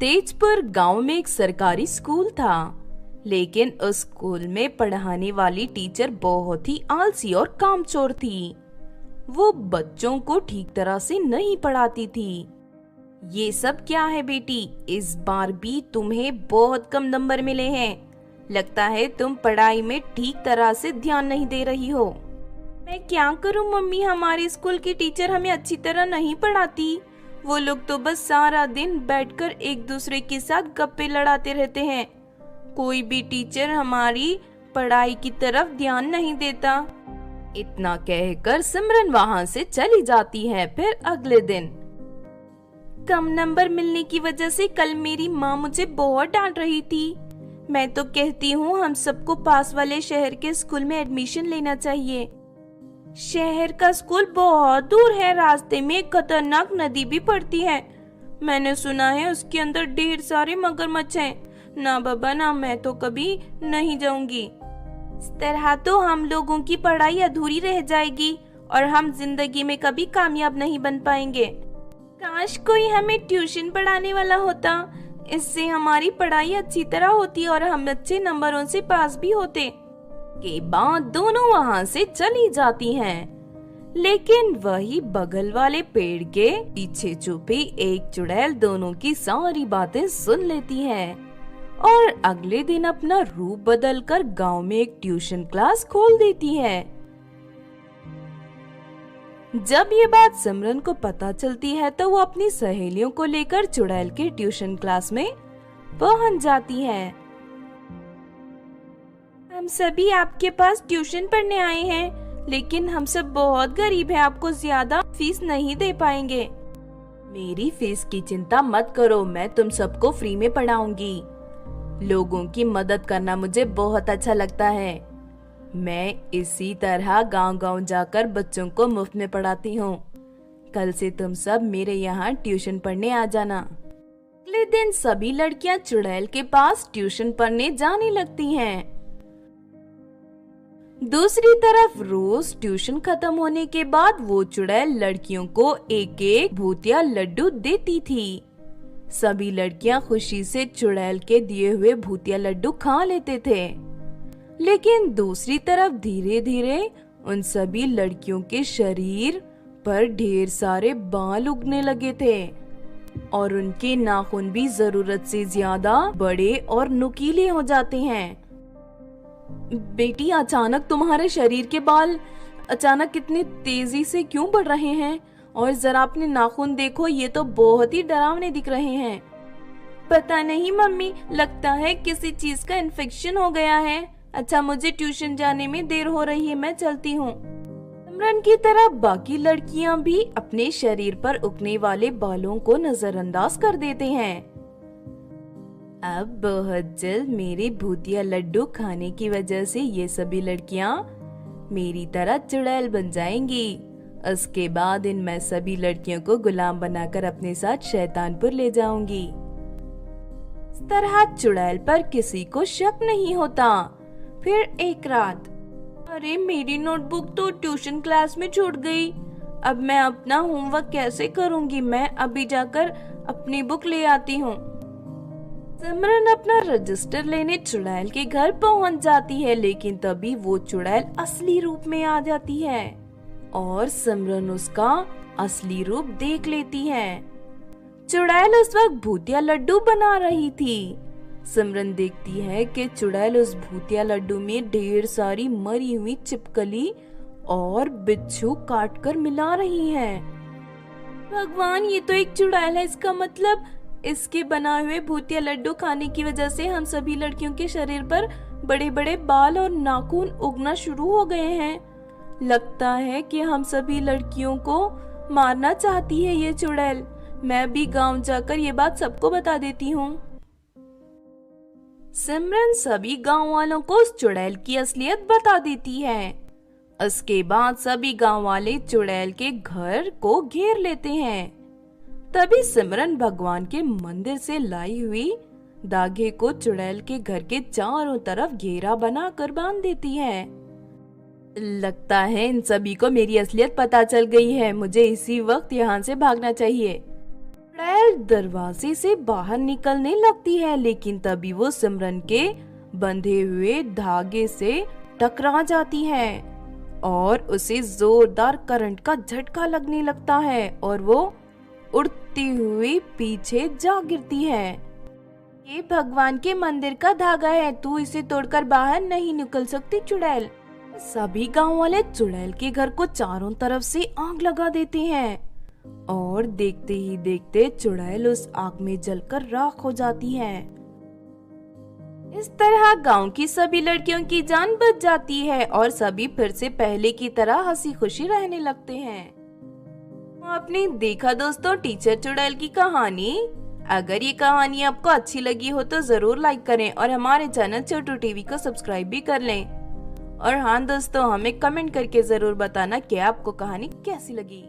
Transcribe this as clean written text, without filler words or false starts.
तेजपुर गांव में एक सरकारी स्कूल था, लेकिन उस स्कूल में पढ़ाने वाली टीचर बहुत ही आलसी और कामचोर थी। वो बच्चों को ठीक तरह से नहीं पढ़ाती थी। ये सब क्या है बेटी, इस बार भी तुम्हें बहुत कम नंबर मिले हैं। लगता है तुम पढ़ाई में ठीक तरह से ध्यान नहीं दे रही हो। मैं क्या करूं मम्मी, हमारे स्कूल की टीचर हमें अच्छी तरह नहीं पढ़ाती। वो लोग तो बस सारा दिन बैठकर एक दूसरे के साथ गप्पे लड़ाते रहते हैं। कोई भी टीचर हमारी पढ़ाई की तरफ ध्यान नहीं देता। इतना कहकर सिमरन वहाँ से चली जाती है। फिर अगले दिन कम नंबर मिलने की वजह से कल मेरी माँ मुझे बहुत डांट रही थी। मैं तो कहती हूँ हम सबको पास वाले शहर के स्कूल में एडमिशन लेना चाहिए। शहर का स्कूल बहुत दूर है, रास्ते में एक खतरनाक नदी भी पड़ती है। मैंने सुना है उसके अंदर ढेर सारे मगरमच्छ हैं। ना बाबा ना, मैं तो कभी नहीं जाऊंगी। इस तरह तो हम लोगों की पढ़ाई अधूरी रह जाएगी और हम जिंदगी में कभी कामयाब नहीं बन पाएंगे। काश कोई हमें ट्यूशन पढ़ाने वाला होता, इससे हमारी पढ़ाई अच्छी तरह होती और हम अच्छे नंबरों से पास भी होते। के बाद दोनों वहाँ से चली जाती हैं। लेकिन वही बगल वाले पेड़ के पीछे छुपी एक चुड़ैल दोनों की सारी बातें सुन लेती है और अगले दिन अपना रूप बदलकर गांव में एक ट्यूशन क्लास खोल देती है। जब ये बात सिमरन को पता चलती है तो वो अपनी सहेलियों को लेकर चुड़ैल के ट्यूशन क्लास में पहुंच जाती है। हम सभी आपके पास ट्यूशन पढ़ने आए हैं, लेकिन हम सब बहुत गरीब हैं, आपको ज्यादा फीस नहीं दे पाएंगे। मेरी फीस की चिंता मत करो, मैं तुम सबको फ्री में पढ़ाऊंगी। लोगों की मदद करना मुझे बहुत अच्छा लगता है। मैं इसी तरह गांव-गांव जाकर बच्चों को मुफ्त में पढ़ाती हूँ। कल से तुम सब मेरे यहाँ ट्यूशन पढ़ने आ जाना। अगले दिन सभी लड़कियाँ चुड़ैल के पास ट्यूशन पढ़ने जाने लगती हैं। दूसरी तरफ रोज ट्यूशन खत्म होने के बाद वो चुड़ैल लड़कियों को एक एक भूतिया लड्डू देती थी। सभी लड़कियां खुशी से चुड़ैल के दिए हुए भूतिया लड्डू खा लेते थे। लेकिन दूसरी तरफ धीरे धीरे उन सभी लड़कियों के शरीर पर ढेर सारे बाल उगने लगे थे और उनके नाखून भी जरूरत से ज्यादा बड़े और नुकीले हो जाते हैं। बेटी, अचानक तुम्हारे शरीर के बाल अचानक कितनी तेजी से क्यों बढ़ रहे हैं? और जरा अपने नाखून देखो, ये तो बहुत ही डरावने दिख रहे हैं। पता नहीं मम्मी, लगता है किसी चीज का इन्फेक्शन हो गया है। अच्छा, मुझे ट्यूशन जाने में देर हो रही है, मैं चलती हूँ। सिमरन की तरह बाकी लड़कियाँ भी अपने शरीर पर उगने वाले बालों को नजरअंदाज कर देते हैं। अब बहुत जल्द मेरे भूतिया लड्डू खाने की वजह से ये सभी लड़कियां मेरी तरह चुड़ैल बन जाएंगी। उसके बाद इन मैं सभी लड़कियों को गुलाम बनाकर अपने साथ शैतानपुर ले जाऊंगी। इस तरह चुड़ैल पर किसी को शक नहीं होता। फिर एक रात, अरे मेरी नोटबुक तो ट्यूशन क्लास में छूट गई। अब मैं अपना होमवर्क कैसे करूंगी? मैं अभी जाकर अपनी बुक ले आती हूँ। सिमरन अपना रजिस्टर लेने चुड़ैल के घर पहुंच जाती है, लेकिन तभी वो चुड़ैल असली रूप में आ जाती है और सिमरन उसका असली रूप देख लेती है। चुड़ैल उस वक्त भूतिया लड्डू बना रही थी। सिमरन देखती है कि चुड़ैल उस भूतिया लड्डू में ढेर सारी मरी हुई छिपकली और बिच्छू काटकर मिला रही है। भगवान, ये तो एक चुड़ैल है। इसका मतलब इसके बनाए हुए भूतिया लड्डू खाने की वजह से हम सभी लड़कियों के शरीर पर बड़े बड़े बाल और नाखून उगना शुरू हो गए हैं। लगता है कि हम सभी लड़कियों को मारना चाहती है ये चुड़ैल। मैं भी गांव जाकर ये बात सबको बता देती हूँ। सिमरन सभी गांव वालों को उस चुड़ैल की असलियत बता देती है। उसके बाद सभी गांव वाले चुड़ैल के घर को घेर लेते हैं। तभी सिमरन भगवान के मंदिर से लाई हुई धागे को चुड़ैल के घर के चारों तरफ घेरा बनाकर बांध देती है। लगता है इन सभी को मेरी असलियत पता चल गई है। मुझे इसी वक्त यहाँ से भागना चाहिए। चुड़ैल दरवाजे से बाहर निकलने लगती है, लेकिन तभी वो सिमरन के बंधे हुए धागे से टकरा जाती है और उसे जोरदार करंट का झटका लगने लगता है और वो उड़ती हुई पीछे जा गिरती है। ये भगवान के मंदिर का धागा है, तू इसे तोड़कर बाहर नहीं निकल सकती चुड़ैल। सभी गांव वाले चुड़ैल के घर को चारों तरफ से आग लगा देते हैं और देखते ही देखते चुड़ैल उस आग में जलकर राख हो जाती है। इस तरह गांव की सभी लड़कियों की जान बच जाती है और सभी फिर से पहले की तरह हंसी खुशी रहने लगते हैं। आपने देखा दोस्तों टीचर चुड़ैल की कहानी। अगर ये कहानी आपको अच्छी लगी हो तो जरूर लाइक करें और हमारे चैनल छोटू टीवी को सब्सक्राइब भी कर लें। और हाँ दोस्तों, हमें कमेंट करके जरूर बताना कि आपको कहानी कैसी लगी।